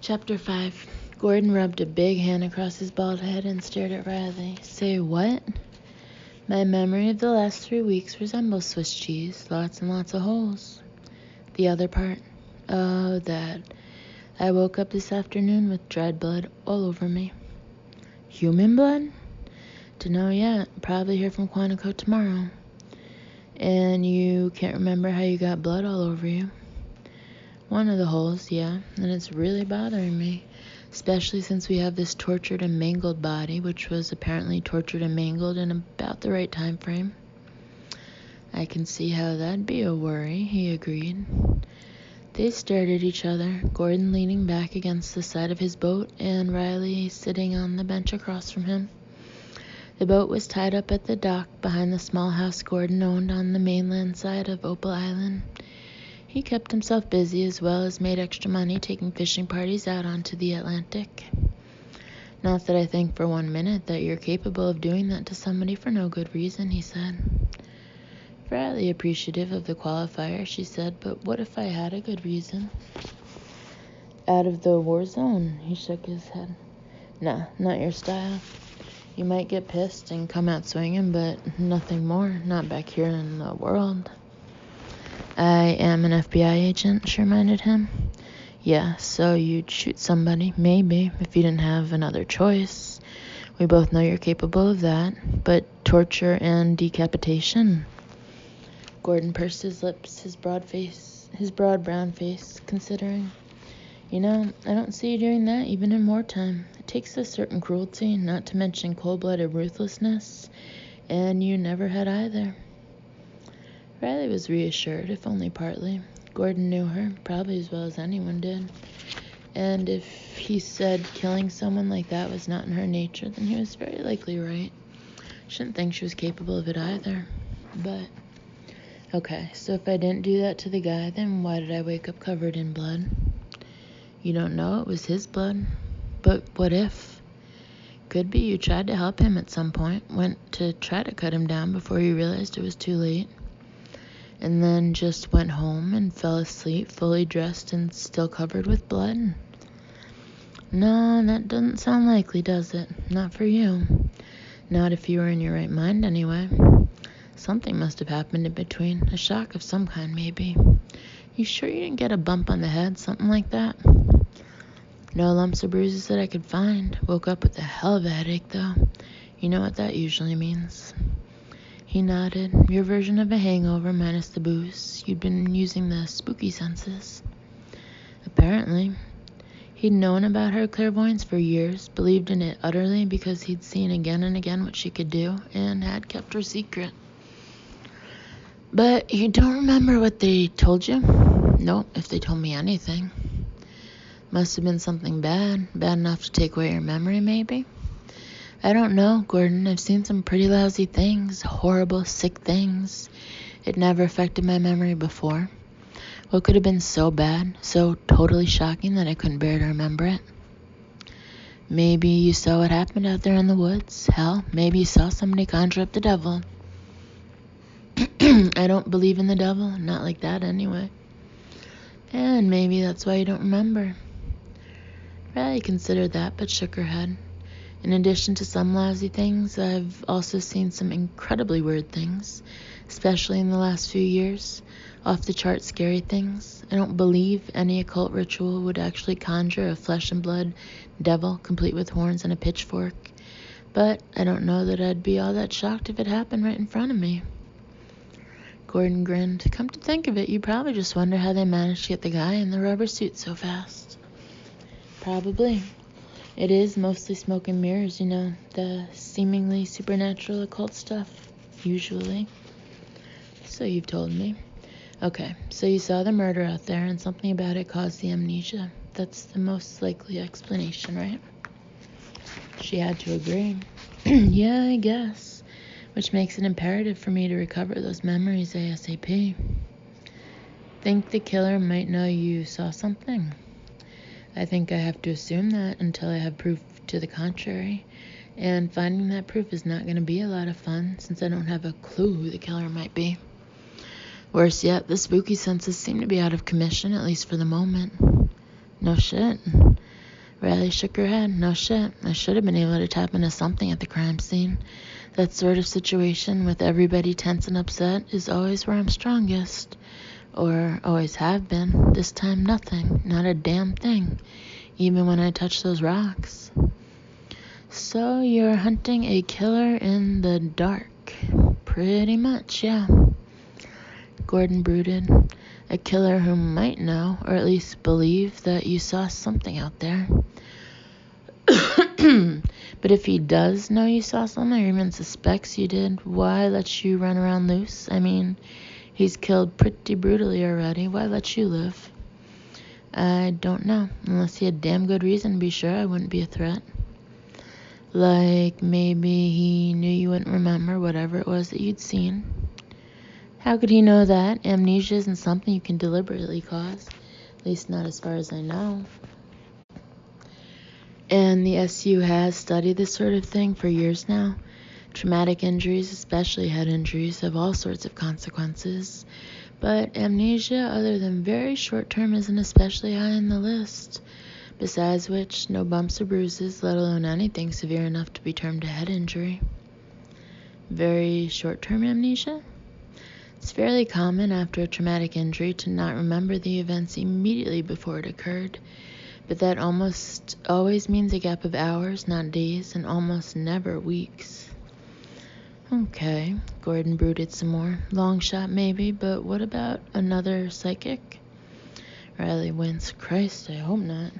Chapter 5. Gordon rubbed a big hand across his bald head and stared at Riley. Say what? My memory of the last 3 weeks resembles Swiss cheese. Lots and lots of holes. The other part? Oh, that. I woke up this afternoon with dried blood all over me. Human blood? Dunno yet. Probably hear from Quantico tomorrow. And you can't remember how you got blood all over you? One of the holes, yeah, and it's really bothering me, especially since we have this tortured and mangled body, which was apparently tortured and mangled in about the right time frame. I can see how that'd be a worry, he agreed. They stared at each other, Gordon leaning back against the side of his boat and Riley sitting on the bench across from him. The boat was tied up at the dock behind the small house Gordon owned on the mainland side of Opal Island. He kept himself busy as well as made extra money taking fishing parties out onto the Atlantic. Not that I think for 1 minute that you're capable of doing that to somebody for no good reason, he said. Fairly appreciative of the qualifier, she said, but what if I had a good reason? Out of the war zone, he shook his head. Nah, not your style. You might get pissed and come out swinging, but nothing more, not back here in the world. I am an FBI agent, she reminded him. Yeah, so you'd shoot somebody, maybe, if you didn't have another choice. We both know you're capable of that, but torture and decapitation? Gordon pursed his lips, his broad brown face, considering. You know, I don't see you doing that even in wartime. It takes a certain cruelty, not to mention cold-blooded ruthlessness, and you never had either. Riley was reassured, if only partly. Gordon knew her, probably as well as anyone did. And if he said killing someone like that was not in her nature, then he was very likely right. Shouldn't think she was capable of it either. But, okay, so if I didn't do that to the guy, then why did I wake up covered in blood? You don't know it was his blood. But what if? Could be you tried to help him at some point, went to try to cut him down before you realized it was too late. And then just went home and fell asleep, fully dressed and still covered with blood? No, that doesn't sound likely, does it? Not for you. Not if you were in your right mind, anyway. Something must have happened in between. A shock of some kind, maybe. You sure you didn't get a bump on the head, something like that? No lumps or bruises that I could find. Woke up with a hell of a headache, though. You know what that usually means. He nodded. Your version of a hangover minus the booze. You'd been using the spooky senses. Apparently. He'd known about her clairvoyance for years, believed in it utterly because he'd seen again and again what she could do, and had kept her secret. But you don't remember what they told you? Nope, if they told me anything. Must have been something bad enough to take away your memory, maybe? I don't know, Gordon. I've seen some pretty lousy things, horrible, sick things. It never affected my memory before. What could have been so bad, so totally shocking that I couldn't bear to remember it? Maybe you saw what happened out there in the woods. Hell, maybe you saw somebody conjure up the devil. I don't believe in the devil, not like that anyway. And maybe that's why you don't remember. Riley considered that, but shook her head. In addition to some lousy things, I've also seen some incredibly weird things, especially in the last few years. Off-the-chart scary things. I don't believe any occult ritual would actually conjure a flesh and blood devil complete with horns and a pitchfork. But I don't know that I'd be all that shocked if it happened right in front of me. Gordon grinned. Come to think of it, you probably just wonder how they managed to get the guy in the rubber suit so fast. Probably. It is mostly smoke and mirrors, you know, the seemingly supernatural occult stuff, usually. So you've told me. Okay, so you saw the murder out there and something about it caused the amnesia. That's the most likely explanation, right? She had to agree. Yeah, I guess. Which makes it imperative for me to recover those memories ASAP. Think the killer might know you saw something? I think I have to assume that until I have proof to the contrary. And finding that proof is not going to be a lot of fun since I don't have a clue who the killer might be. Worse yet, the spooky senses seem to be out of commission, at least for the moment. No shit. Riley shook her head. No shit. I should have been able to tap into something at the crime scene. That sort of situation with everybody tense and upset is always where I'm strongest. Or always have been. This time nothing. Not a damn thing. Even when I touch those rocks. So you're hunting a killer in the dark. Pretty much, yeah. Gordon brooded. A killer who might know, or at least believe, that you saw something out there. But if he does know you saw something, or even suspects you did, why let you run around loose? I mean, he's killed pretty brutally already. Why let you live? I don't know. Unless he had damn good reason to be sure I wouldn't be a threat. Like maybe he knew you wouldn't remember whatever it was that you'd seen. How could he know that? Amnesia isn't something you can deliberately cause. At least not as far as I know. And the SU has studied this sort of thing for years now. Traumatic injuries, especially head injuries, have all sorts of consequences. But amnesia, other than very short term, isn't especially high on the list. Besides which, no bumps or bruises, let alone anything severe enough to be termed a head injury. Very short-term amnesia? It's fairly common after a traumatic injury to not remember the events immediately before it occurred. But that almost always means a gap of hours, not days, and almost never weeks. Okay, Gordon brooded some more. Long shot maybe, but what about another psychic? Riley winced. Christ, I hope not.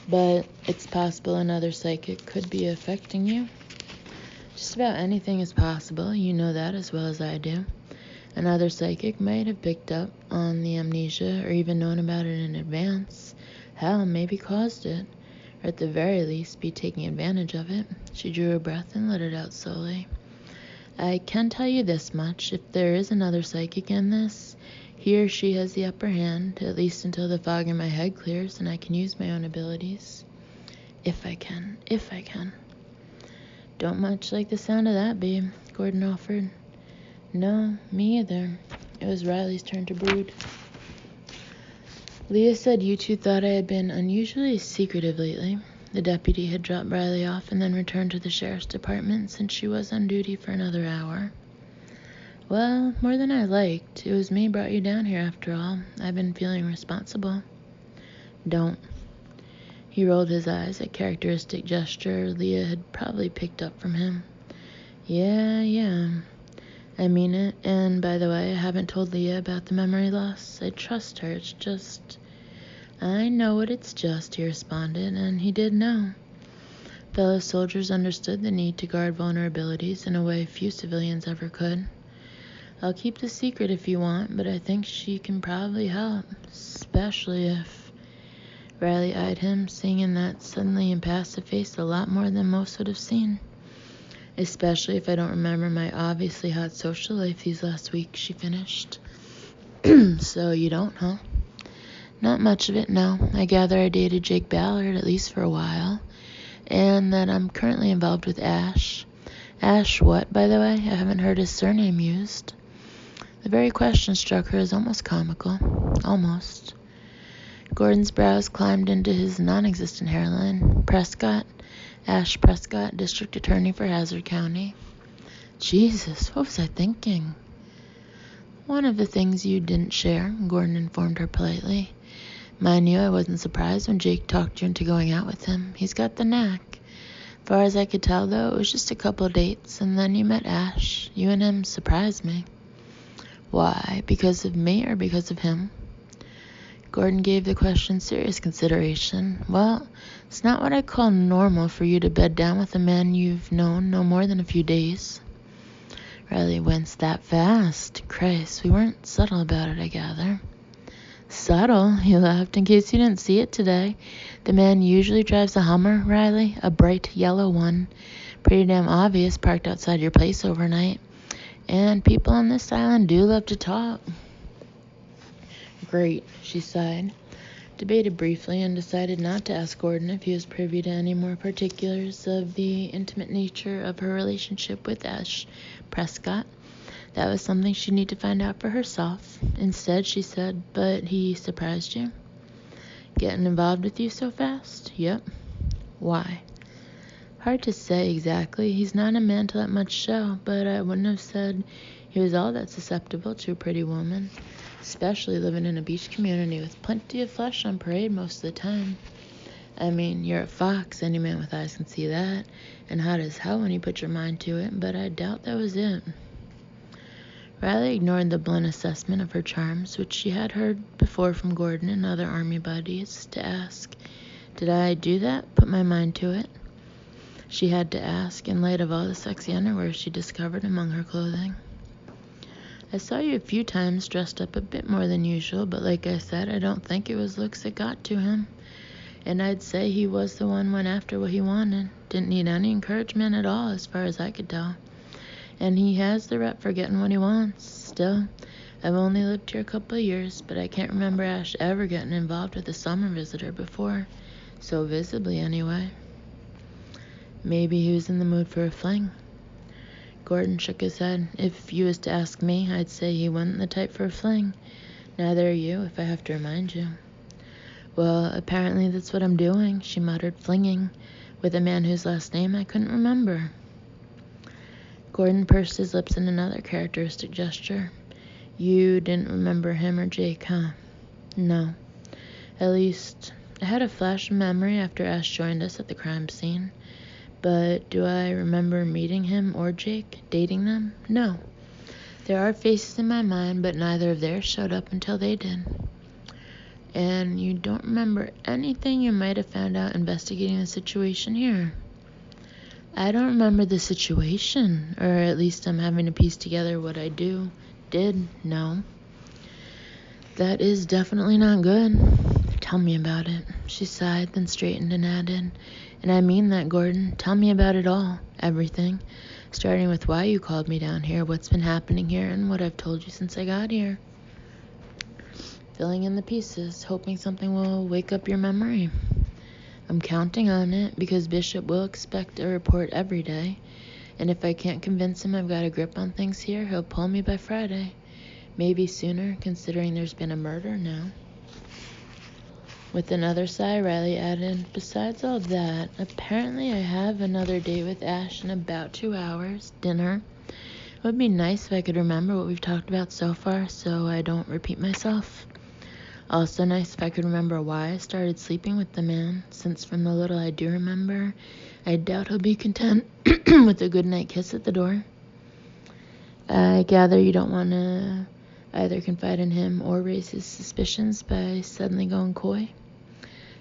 But it's possible another psychic could be affecting you. Just about anything is possible, you know that as well as I do. Another psychic might have picked up on the amnesia or even known about it in advance. Hell, maybe caused it, or at the very least be taking advantage of it. She drew a breath and let it out slowly. I can tell you this much, if there is another psychic in this, he or she has the upper hand, at least until the fog in my head clears and I can use my own abilities. If I can. Don't much like the sound of that, babe, Gordon offered. No, me either. It was Riley's turn to brood. Leah said you two thought I had been unusually secretive lately. The deputy had dropped Riley off and then returned to the sheriff's department since she was on duty for another hour. Well, more than I liked. It was me brought you down here after all. I've been feeling responsible. Don't. He rolled his eyes, a characteristic gesture Leah had probably picked up from him. Yeah. I mean it, and by the way, I haven't told Leah about the memory loss. I trust her, it's just... I know what it's just, he responded, and he did know. Fellow soldiers understood the need to guard vulnerabilities in a way few civilians ever could. I'll keep the secret if you want, but I think she can probably help, especially if... Riley eyed him, seeing in that suddenly impassive face a lot more than most would have seen. Especially if I don't remember my obviously hot social life these last weeks, she finished. So you don't, huh? Not much of it, no. I gather I dated Jake Ballard, at least for a while, and that I'm currently involved with Ash. Ash what, by the way? I haven't heard his surname used. The very question struck her as almost comical. Almost. Gordon's brows climbed into his non-existent hairline. Prescott. Ash Prescott, District Attorney for Hazard County. Jesus, what was I thinking? One of the things you didn't share, Gordon informed her politely. Mind you, I wasn't surprised when Jake talked you into going out with him. He's got the knack. Far as I could tell, though, it was just a couple of dates, and then you met Ash. You and him surprised me. Why? Because of me or because of him? Gordon gave the question serious consideration. Well, it's not what I call normal for you to bed down with a man you've known no more than a few days. Riley winced. That fast. Christ, we weren't subtle about it, I gather. Subtle? He laughed. In case you didn't see it today, the man usually drives a Hummer, Riley, a bright yellow one. Pretty damn obvious, parked outside your place overnight. And people on this island do love to talk. Great, she sighed, debated briefly, and decided not to ask Gordon if he was privy to any more particulars of the intimate nature of her relationship with Ash Prescott. That was something she'd need to find out for herself. Instead, she said, but he surprised you? Getting involved with you so fast? Yep. Why? Hard to say exactly. He's not a man to let much show, but I wouldn't have said he was all that susceptible to a pretty woman, especially living in a beach community with plenty of flesh on parade most of the time. I mean, you're a fox, any man with eyes can see that, and hot as hell when you put your mind to it, but I doubt that was it. Riley ignored the blunt assessment of her charms, which she had heard before from Gordon and other army buddies, to ask, did I do that? Put my mind to it? She had to ask, in light of all the sexy underwear she discovered among her clothing. I saw you a few times dressed up a bit more than usual, but like I said, I don't think it was looks that got to him. And I'd say he was the one went after what he wanted. Didn't need any encouragement at all, as far as I could tell. And he has the rep for getting what he wants. Still, I've only lived here a couple of years, but I can't remember Ash ever getting involved with a summer visitor before. So visibly, anyway. Maybe he was in the mood for a fling. Gordon shook his head. If you was to ask me, I'd say he wasn't the type for a fling. Neither are you, if I have to remind you. Well, apparently that's what I'm doing, she muttered, flinging, with a man whose last name I couldn't remember. Gordon pursed his lips in another characteristic gesture. You didn't remember him or Jake, huh? No. At least, I had a flash of memory after Ash joined us at the crime scene. But do I remember meeting him or Jake, dating them? No. There are faces in my mind, but neither of theirs showed up until they did. And you don't remember anything you might have found out investigating the situation here? I don't remember the situation, or at least I'm having to piece together what I did know. That is definitely not good. Tell me about it, she sighed, then straightened and added, and I mean that, Gordon. Tell me about it all, everything, starting with why you called me down here, what's been happening here, and what I've told you since I got here. Filling in the pieces, hoping something will wake up your memory. I'm counting on it, because Bishop will expect a report every day, and if I can't convince him I've got a grip on things here, he'll pull me by Friday. Maybe sooner, considering there's been a murder now. With another sigh, Riley added, besides all that, apparently I have another date with Ash in about 2 hours, dinner. It would be nice if I could remember what we've talked about so far, so I don't repeat myself. Also nice if I could remember why I started sleeping with the man, since from the little I do remember, I doubt he'll be content with a goodnight kiss at the door. I gather you don't want to either confide in him or raise his suspicions by suddenly going coy?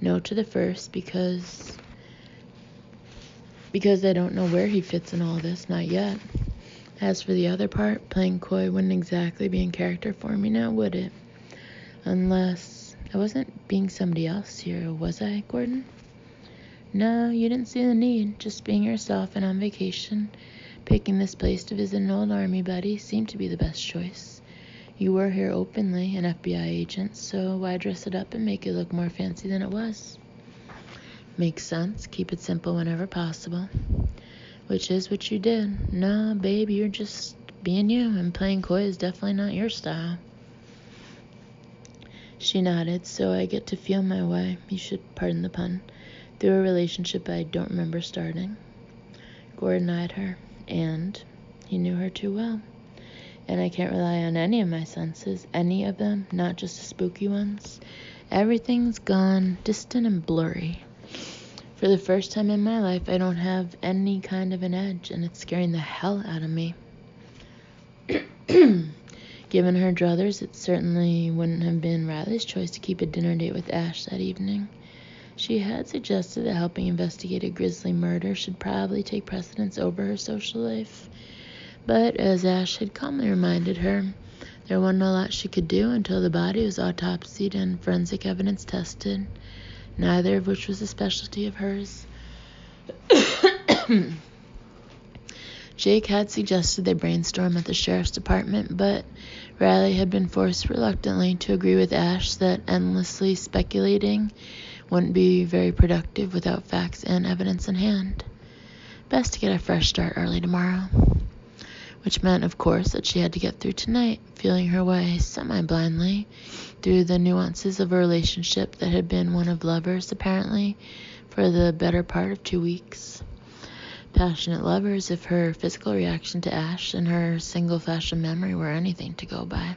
No to the first, because I don't know where he fits in all this, not yet. As for the other part, playing coy wouldn't exactly be in character for me now, would it? Unless I wasn't being somebody else here, was I, Gordon? No, you didn't see the need. Just being yourself and on vacation. Picking this place to visit an old army buddy seemed to be the best choice. You were here openly, an FBI agent, so why dress it up and make it look more fancy than it was? Makes sense. Keep it simple whenever possible. Which is what you did. No, babe, you're just being you, and playing coy is definitely not your style. She nodded, so I get to feel my way, you should pardon the pun, through a relationship I don't remember starting. Gordon eyed her, and he knew her too well. And I can't rely on any of my senses, any of them, not just the spooky ones. Everything's gone distant and blurry. For the first time in my life, I don't have any kind of an edge, and it's scaring the hell out of me. Given her druthers, it certainly wouldn't have been Riley's choice to keep a dinner date with Ash that evening. She had suggested that helping investigate a grisly murder should probably take precedence over her social life. But, as Ash had calmly reminded her, there wasn't a lot she could do until the body was autopsied and forensic evidence tested, neither of which was a specialty of hers. Jake had suggested they brainstorm at the sheriff's department, but Riley had been forced reluctantly to agree with Ash that endlessly speculating wouldn't be very productive without facts and evidence in hand. Best to get a fresh start early tomorrow. Which meant, of course, that she had to get through tonight, feeling her way semi-blindly through the nuances of a relationship that had been one of lovers, apparently, for the better part of 2 weeks. Passionate lovers if her physical reaction to Ash and her single flash of memory were anything to go by.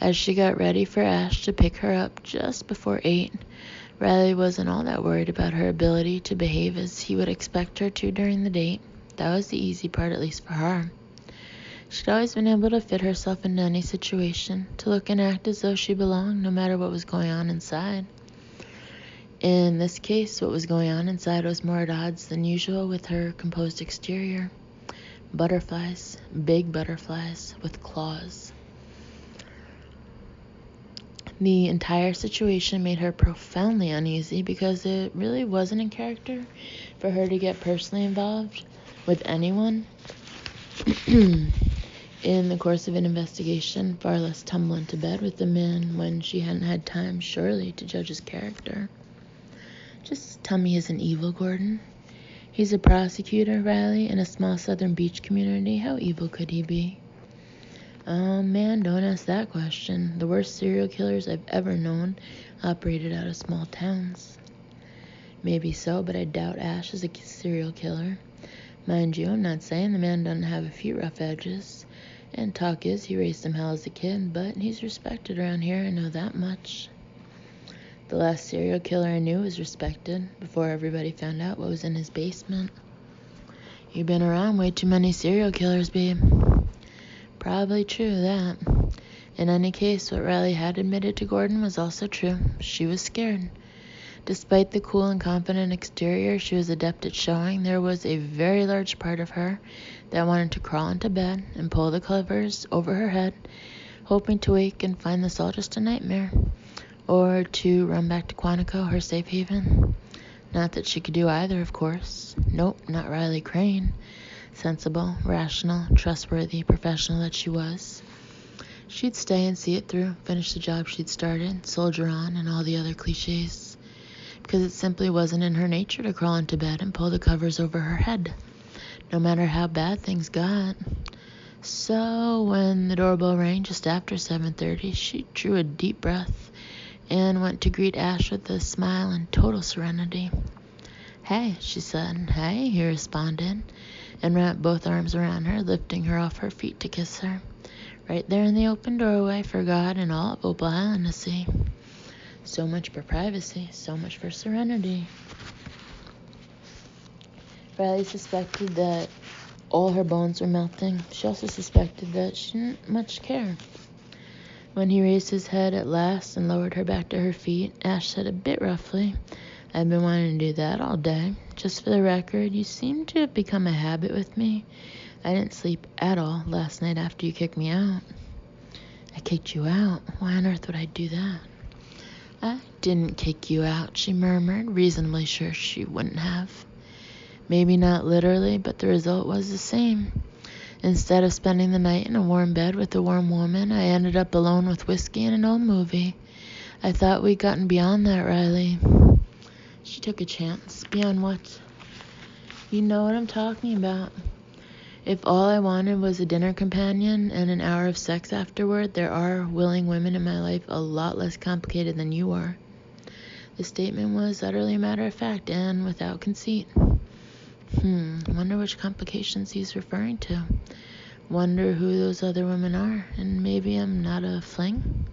As she got ready for Ash to pick her up just before 8, Riley wasn't all that worried about her ability to behave as he would expect her to during the date. That was the easy part, at least for her. She'd always been able to fit herself into any situation, to look and act as though she belonged no matter what was going on inside. In this case, what was going on inside was more at odds than usual with her composed exterior. Butterflies, big butterflies with claws. The entire situation made her profoundly uneasy because it really wasn't in character for her to get personally involved with anyone in the course of an investigation, far less tumble into bed with the man when she hadn't had time, surely, to judge his character. Just tell me he isn't evil, Gordon. He's a prosecutor, Riley, in a small southern beach community. How evil could he be? Oh, man, don't ask that question. The worst serial killers I've ever known operated out of small towns. Maybe so, but I doubt Ash is a serial killer. Mind you, I'm not saying the man doesn't have a few rough edges. And talk is, he raised him hell as a kid, but he's respected around here, I know that much. The last serial killer I knew was respected before everybody found out what was in his basement. You've been around way too many serial killers, babe. Probably true, that. In any case, what Riley had admitted to Gordon was also true. She was scared. Despite the cool and confident exterior she was adept at showing, there was a very large part of her that wanted to crawl into bed and pull the covers over her head, hoping to wake and find this all just a nightmare, or to run back to Quantico, her safe haven. Not that she could do either, of course. Nope, not Riley Crane. Sensible, rational, trustworthy professional that she was. She'd stay and see it through, finish the job she'd started, soldier on, and all the other cliches. Because it simply wasn't in her nature to crawl into bed and pull the covers over her head, no matter how bad things got. So when the doorbell rang just after 7:30, she drew a deep breath and went to greet Ash with a smile and total serenity. "Hey," she said. "Hey," he responded, and wrapped both arms around her, lifting her off her feet to kiss her. Right there in the open doorway for God and all of Opal Island to see. So much for privacy, so much for serenity. Riley suspected that all her bones were melting. She also suspected that she didn't much care. When he raised his head at last and lowered her back to her feet, Ash said a bit roughly, "I've been wanting to do that all day. Just for the record, you seem to have become a habit with me. I didn't sleep at all last night after you kicked me out." "I kicked you out? Why on earth would I do that?" "I didn't kick you out," she murmured, reasonably sure she wouldn't have. Maybe not literally, but the result was the same. Instead of spending the night in a warm bed with a warm woman, I ended up alone with whiskey and an old movie. I thought we'd gotten beyond that, Riley. She took a chance. Beyond what? You know what I'm talking about. If all I wanted was a dinner companion and an hour of sex afterward, there are willing women in my life a lot less complicated than you are. The statement was utterly matter-of-fact and without conceit. Wonder which complications he's referring to. Wonder who those other women are, and maybe I'm not a fling?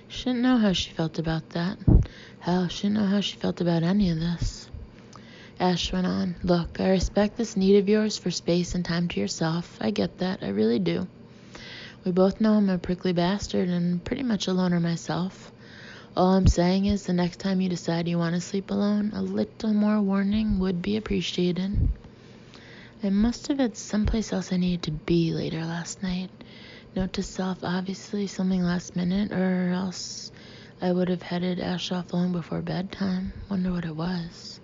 She didn't know how she felt about that. Hell, she didn't know how she felt about any of this. Ash went on, "Look, I respect this need of yours for space and time to yourself. I get that, I really do. We both know I'm a prickly bastard and pretty much a loner myself. All I'm saying is the next time you decide you want to sleep alone, a little more warning would be appreciated. I must have had someplace else I needed to be later last night. Note to self, obviously something last minute, or else I would have headed Ash off long before bedtime. Wonder what it was.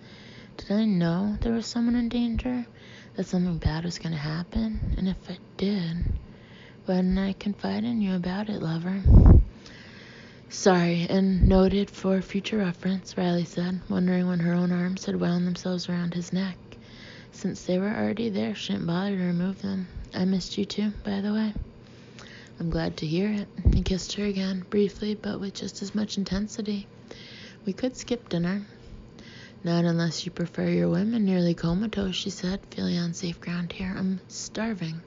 Did I know there was someone in danger? That something bad was going to happen? And if I did, why didn't I confide in you about it, lover?" "Sorry, and noted for future reference," Riley said, wondering when her own arms had wound themselves around his neck. Since they were already there, she didn't bother to remove them. "I missed you too, by the way." I'm glad to hear it. He kissed her again, briefly, but with just as much intensity. We could skip dinner. Not unless you prefer your women nearly comatose, she said, feeling on safe ground here. I'm starving.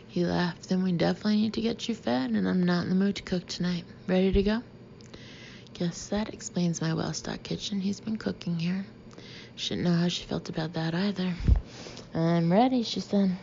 He laughed. Then we definitely need to get you fed, and I'm not in the mood to cook tonight. Ready to go? Guess that explains my well-stocked kitchen. He's been cooking here. She didn't know how she felt about that either. I'm ready, she said.